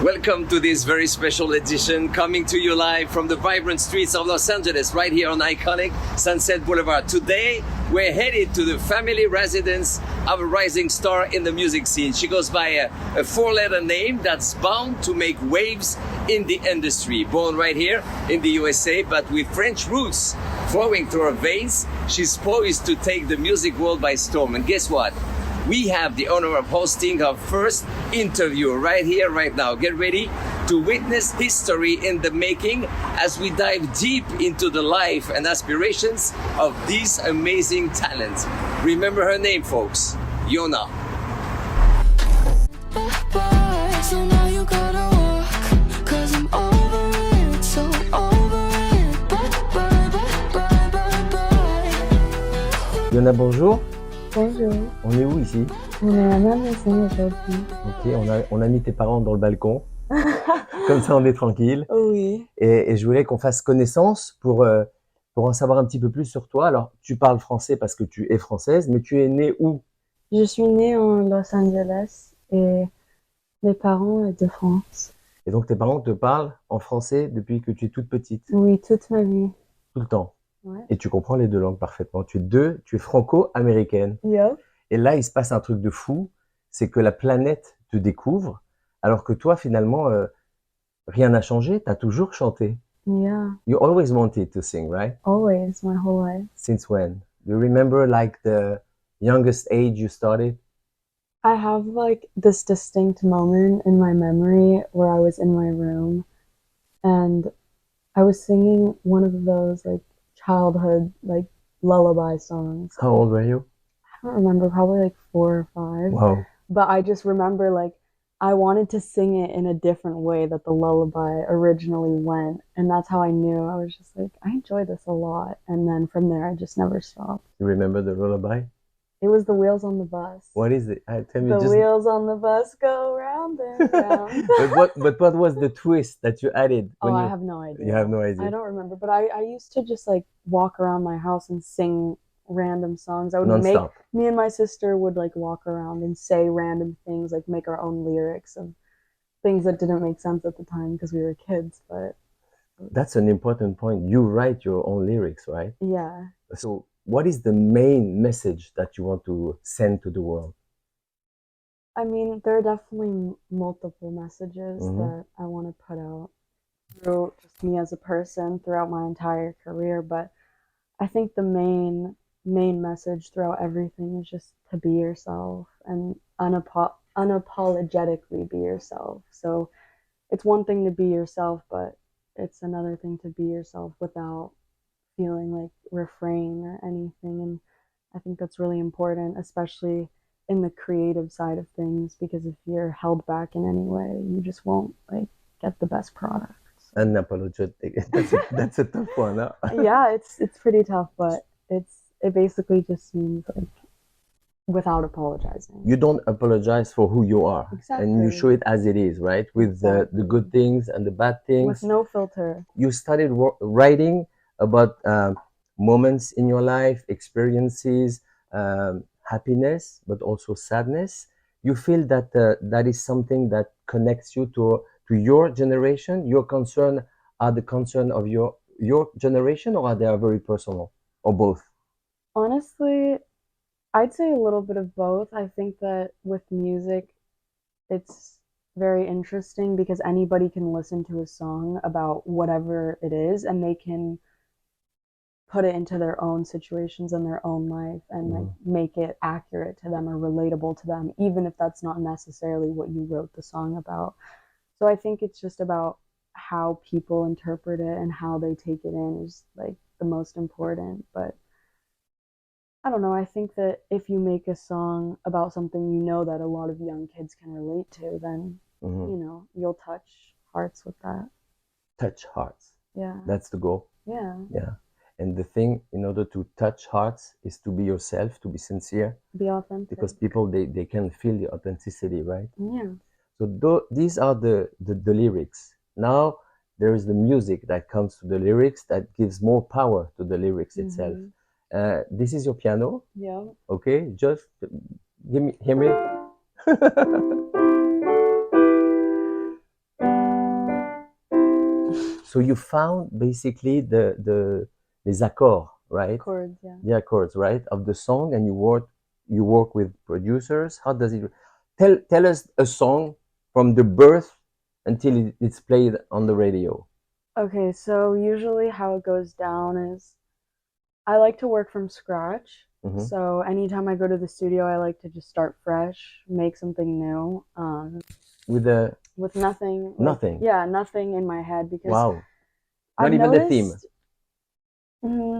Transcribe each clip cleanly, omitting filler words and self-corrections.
Welcome to this very special edition, coming to you live from the vibrant streets of Los Angeles, right here on iconic Sunset Boulevard. Today, we're headed to the family residence of a rising star in the music scene. She goes by a four-letter name that's bound to make waves in the industry. Born right here in the USA, but with French roots flowing through her veins, she's poised to take the music world by storm. And guess what? We have the honor of hosting our first interview right here, right now. Get ready to witness history in the making as we dive deep into the life and aspirations of these amazing talents. Remember her name, folks, YONA. So now you gotta walk, 'cause I'm over it, so over it. Bye, bye, bye, bye, bye. YONA, bonjour. Bonjour, On est où ici? on est à ma maison aujourd'hui. Ok, on a mis tes parents dans le balcon. Comme ça, on est tranquille. Oui, Et je voulais qu'on fasse connaissance pour en savoir un petit peu plus sur toi. Alors, tu parles français parce que tu es française, mais tu es née où? je suis née en Los Angeles et mes parents sont de France. Et donc, tes parents te parlent en français depuis que tu es toute petite, Oui, toute ma vie. tout le temps. Ouais. Et tu comprends les deux langues parfaitement. Tu es franco-américaine. Yup. Et là, il se passe un truc de fou, c'est que la planète te découvre, alors que toi, finalement, rien n'a changé, tu as toujours chanté. Yeah, You always wanted to sing, right? always, my whole life. Since when? Do you remember like the youngest age you started? I have like this distinct moment in my memory where I was in my room and I was singing one of those like childhood like lullaby songs. How old were you? I don't remember, probably like 4 or 5. Wow. But I just remember like I wanted to sing it in a different way that the lullaby originally went. And that's how I knew. I was just like, I enjoy this a lot. And then from there, I just never stopped. You remember the lullaby? It was the wheels on the bus. What is it? Tell me The just. wheels on the bus go round and round. But what was the twist that you added? Oh, when I you, have no idea. You have no idea. I don't remember. But I used to just like walk around my house and sing random songs. I would make Non-stop. me and my sister would like walk around and say random things, like make our own lyrics of things that didn't make sense at the time because we were kids. But That's an important point. You write your own lyrics, right? yeah, So what is the main message that you want to send to the world? I mean, there are definitely multiple messages Mhm. that I want to put out through just me as a person throughout my entire career. But I think the main message throughout everything is just to be yourself and unapologetically be yourself. So it's one thing to be yourself, but it's another thing to be yourself without feeling like refrain or anything. And I think that's really important, especially in the creative side of things, because if you're held back in any way, you just won't like get the best product. So, Unapologetic. That's a tough one, huh? yeah, it's pretty tough, but it basically just means like without apologizing. You don't apologize for who you are, and you Exactly. show it as it is, right? With the Exactly. good things and the bad things. With no filter. You started writing about moments in your life, experiences, happiness, but also sadness. You feel that that is something that connects you to your generation. Your concern are the concern of your generation, or are they very personal, or both? Honestly, I'd say a little bit of both. I think that with music, it's very interesting because anybody can listen to a song about whatever it is and they can put it into their own situations and their own life and like make it accurate to them or relatable to them, even if that's not necessarily what you wrote the song about. So I think it's just about how people interpret it and how they take it in is like the most important. But I don't know, I think that if you make a song about something you know that a lot of young kids can relate to, then, you know, you'll touch hearts with that. Touch hearts. Yeah. That's the goal. Yeah. Yeah. And the thing, in order to touch hearts, is to be yourself, to be sincere, Be authentic. because people they can feel the authenticity, right? Yeah. So these are the lyrics. Now there is the music that comes to the lyrics that gives more power to the lyrics itself. This is your piano, Yeah. okay? Just hear me. So you found basically les accords, right? Chords, yeah. The accords, right, of the song, and you work with producers. How does it? Tell us a song from the birth until it's played on the radio. Okay, so usually how it goes down is I like to work from scratch. Hmm. So anytime I go to the studio, I like to just start fresh, make something new, With the with nothing, like, nothing. yeah, nothing in my head because Wow. I've Not even the theme. noticed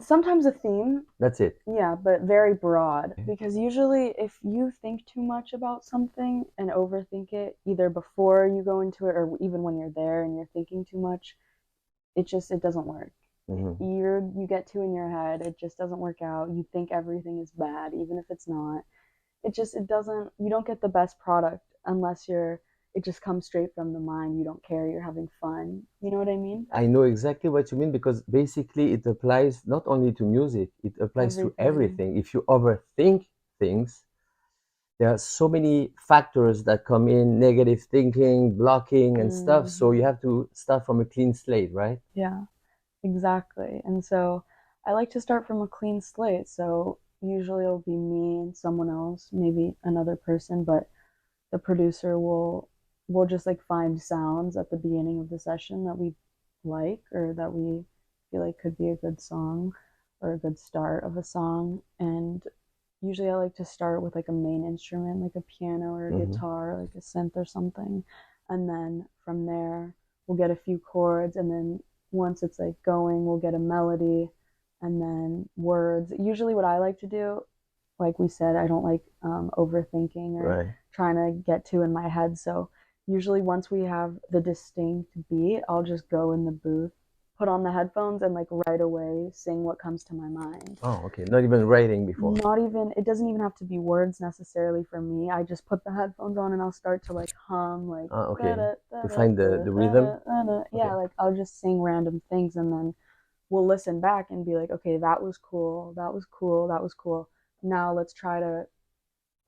sometimes a theme, That's it. yeah, but very broad. Because usually, if you think too much about something and overthink it, either before you go into it or even when you're there and you're thinking too much, it doesn't work. Hmm. You get too in your head. It just doesn't work out. You think everything is bad, even if it's not. It doesn't. You don't get the best product unless you're. It just comes straight from the mind. You don't care. You're having fun. You know what I mean? I know exactly what you mean, because basically it applies not only to music, it applies to Everything. everything. If you overthink things, there are so many factors that come in, negative thinking, blocking, and stuff. So you Hmm. have to start from a clean slate, right? Yeah. Exactly. And so I like to start from a clean slate. So usually it'll be me and someone else, maybe another person, but the producer will just like find sounds at the beginning of the session that we like or that we feel like could be a good song or a good start of a song. And usually I like to start with like a main instrument, like a piano or a Hmm. guitar, like a synth or something. And then from there, we'll get a few chords. And then once it's like going, we'll get a melody and then words. Usually, what I like to do, like we said, I don't like overthinking or Right. trying to get too in my head. So usually, once we have the distinct beat, I'll just go in the booth, put on the headphones, and like right away sing what comes to my mind. Oh, okay. Not even writing before. Not even, it doesn't even have to be words necessarily for me. I just put the headphones on and I'll start to like hum, like Ah, da okay. da da To da find the da rhythm. da da. Yeah, Okay. like I'll just sing random things and then we'll listen back and be like, okay, that was cool, that was cool, that was cool. Now let's try to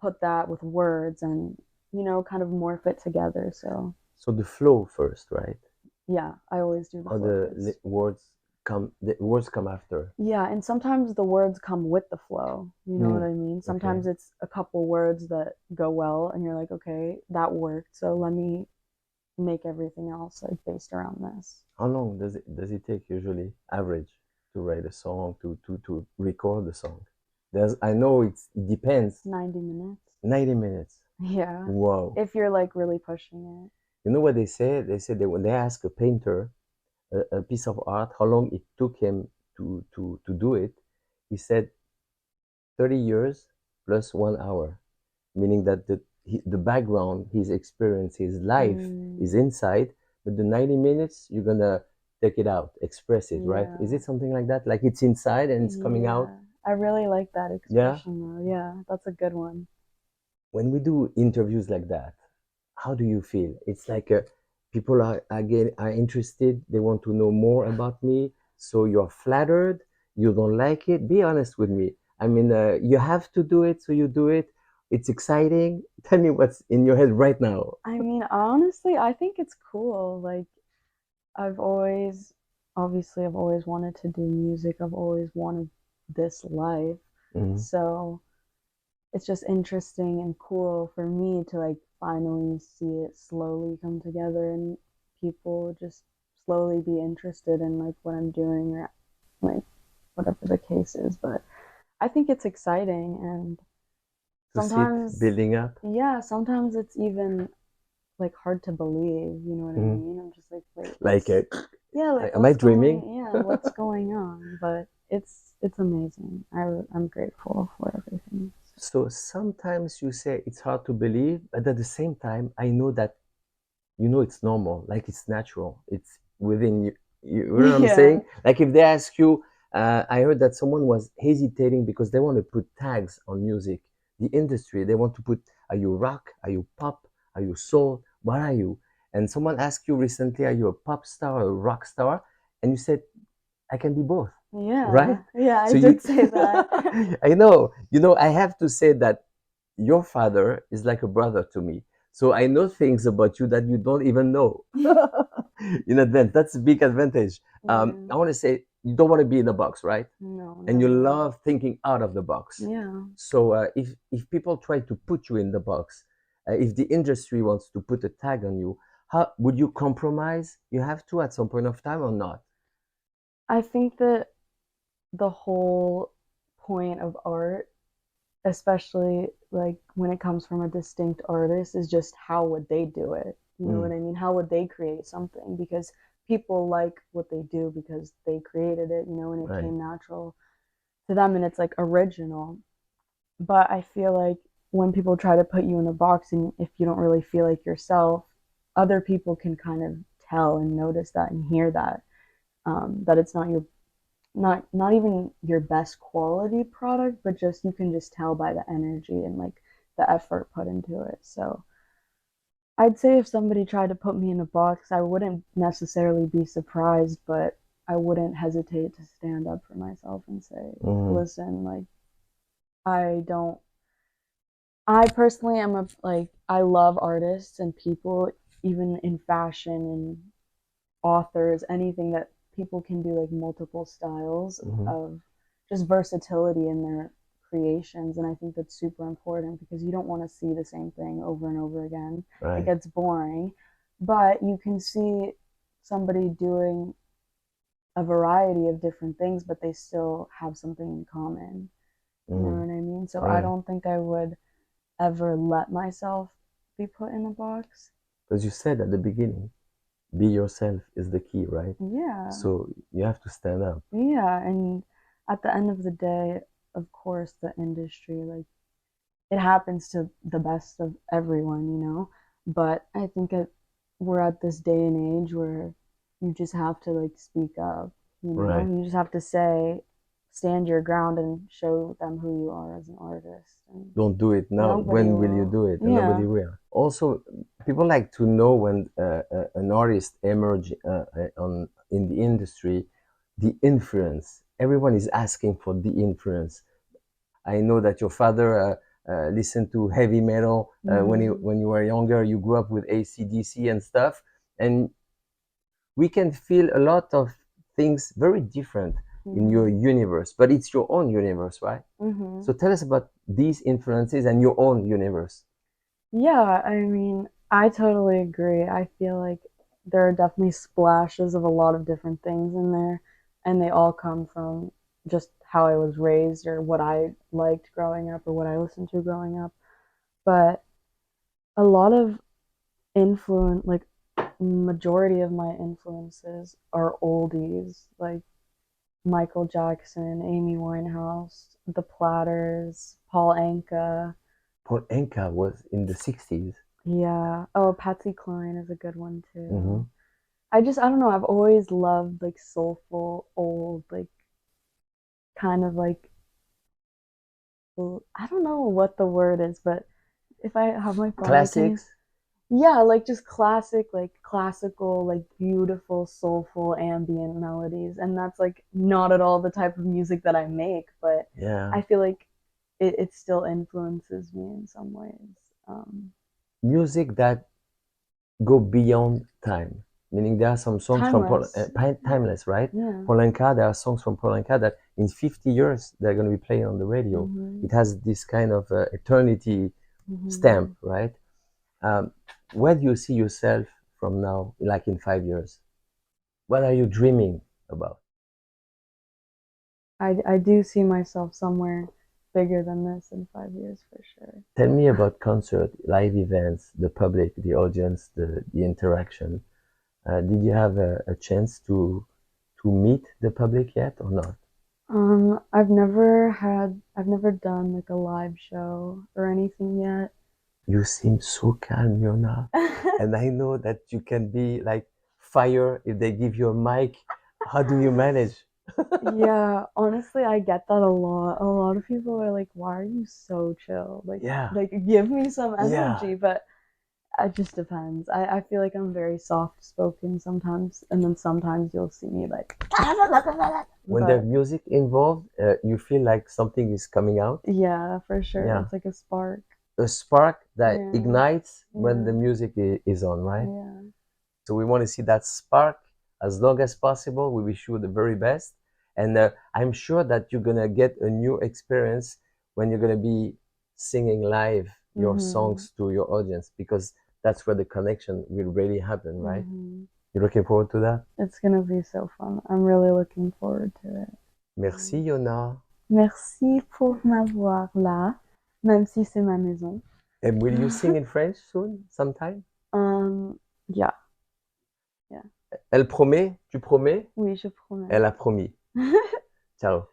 put that with words and, kind of morph it together. So So the flow first, right? yeah, I always do the Or flow the first. words come after. Yeah, and sometimes the words come with the flow. You know what Mm, I mean? okay. Sometimes it's a couple words that go well, and you're like, okay, that worked. So let me make everything else like based around this. How long does it take usually, average, to write a song, to record the song? I know it depends. 90 minutes. 90 minutes. Yeah. Wow. If you're like really pushing You know what they say? They say that when they ask a painter a piece of art, how long it took him to do it, he said 30 years plus 1 hour, meaning that the background, his experience, his it. life is inside, but the 90 minutes, you're gonna take it out, express it, right? Is Yeah. it something like that? Like it's inside and it's coming out? Yeah. I really like that Yeah? expression though. Yeah, that's a good one. When we do interviews like that, how do you feel? It's like people are interested. They want to know more about me. So you're flattered. You don't like it. Be honest with me. I mean, you have to do it, so you do it. It's exciting. Tell me what's in your head right now. I mean, honestly, I think it's cool. Like I've always, obviously, I've always wanted to do music. I've always wanted this life. Mhm. So it's just interesting and cool for me to like finally see it slowly come together and people just slowly be interested in like what I'm doing or like whatever the case is. But I think it's exciting and To see it sometimes, building up. yeah, sometimes it's even like hard to believe, you know what I Mhm. mean? I'm just like, wait, Like, yeah, like am I what's dreaming? going, yeah, what's going on? But it's amazing. I'm grateful for everything. So sometimes you say it's hard to believe, but at the same time, I know that it's normal, like it's natural, it's within you. You know what I'm Yeah. saying? Like if they ask you, I heard that someone was hesitating because they want to put tags on music, the industry. They want to put, are you rock? Are you pop? Are you soul? What are you? And someone asked you recently, are you a pop star or a rock star? And you said, I can be both, right? Yeah. Yeah, I So you, did say that. I know, I have to say that your father is like a brother to me. So I know things about you that you don't even know. in advance. That's a big advantage. Yeah. I want to say you don't want to be in a box, right? No, And you never. love thinking out of the box. Yeah. So if people try to put you in the box, if the industry wants to put a tag on you, how would you compromise? You have to at some point of time or not? I think that the whole point of art, especially like when it comes from a distinct artist, is just how would they do it? You know what I mean? How would they create something? Because people like what they do because they created it, and it Right. came natural to them and it's like original. But I feel like when people try to put you in a box and if you don't really feel like yourself, other people can kind of tell and notice that and hear that, that it's not even your best quality product, but just you can just tell by the energy and like the effort put into it. So I'd say if somebody tried to put me in a box, I wouldn't necessarily be surprised, but I wouldn't hesitate to stand up for myself and say, listen, like I don't I personally am I love artists and people, even in fashion and authors, anything that people can do like multiple styles of just versatility in their creations. And I think that's super important because you don't want to see the same thing over and over again. It Right. gets boring. But you can see somebody doing a variety of different things, but they still have something in common. You know what I mean? So I Right. don't think I would ever let myself be put in a box. Because you said at the beginning, be yourself is the key, right? Yeah. So you have to stand up. Yeah, and at the end of the day, of course, the industry, like, it happens to the best of everyone. But I think we're at this day and age where you just have to, like, speak up. Right. You just have to stand your ground and show them who you are as an artist. And Don't do it now. nobody When will you will. do it? And Yeah. nobody will. Also, people like to know when an artist emerge in the industry, the influence. Everyone is asking for the influence. I know that your father listened to heavy metal when you were younger. You grew up with AC/DC and stuff, and we can feel a lot of things very different in your universe, but it's your own universe, right? So tell us about these influences and your own universe. Yeah, I mean, I totally agree. I feel like there are definitely splashes of a lot of different things in there, and they all come from just how I was raised or what I liked growing up or what I listened to growing up. But a lot of like majority of my influences are oldies, like Michael Jackson, Amy Winehouse, The Platters, Paul Anka. Paul Anka was in the 60s. Yeah. Oh, Patsy Cline is a good one too. Mm-hmm. I don't know, I've always loved like soulful, old, like kind of like, I don't know what the word is, but if I have my phone, Classics. yeah, like just classic, like classical, like beautiful, soulful ambient melodies. And that's like not at all the type of music that I make, but Yeah. I feel like it still influences me in some ways. Music that go beyond time, meaning there are some songs Timeless. from timeless, right? Yeah. Paul Anka, there are songs from Paul Anka that in 50 years they're going to be playing on the radio. It has this kind of eternity stamp, right? Where do you see yourself from now, like in 5 years? What are you dreaming about? I do see myself somewhere bigger than this in 5 years for sure. Tell me about concert, live events, the public, the audience, the interaction. Did you have a chance to meet the public yet or not? I've never done like a live show or anything yet. You seem so calm, Yona. And I know that you can be like fire if they give you a mic. How do you manage? Yeah, honestly, I get that a lot. A lot of people are like, "Why are you so chill? Yeah. Like give me some Yeah. energy." But it just depends. I feel like I'm very soft spoken sometimes, and then sometimes you'll see me like. When But there's music involved, you feel like something is coming out. yeah, for sure, Yeah. it's like a spark. A spark that Yeah. ignites when Yeah. the music is on, right? Yeah. So we want to see that spark as long as possible. We wish you the very best. And I'm sure that you're going to get a new experience when you're going to be singing live your songs to your audience, because that's where the connection will really happen, right? You're looking forward to that? It's gonna be so fun. I'm really looking forward to it. Merci, Yona. Merci pour m'avoir là, même si c'est ma maison. And will you sing in French soon, sometime? Yeah. Elle promet? Tu promets? Oui, je promets. Elle a promis. Ciao.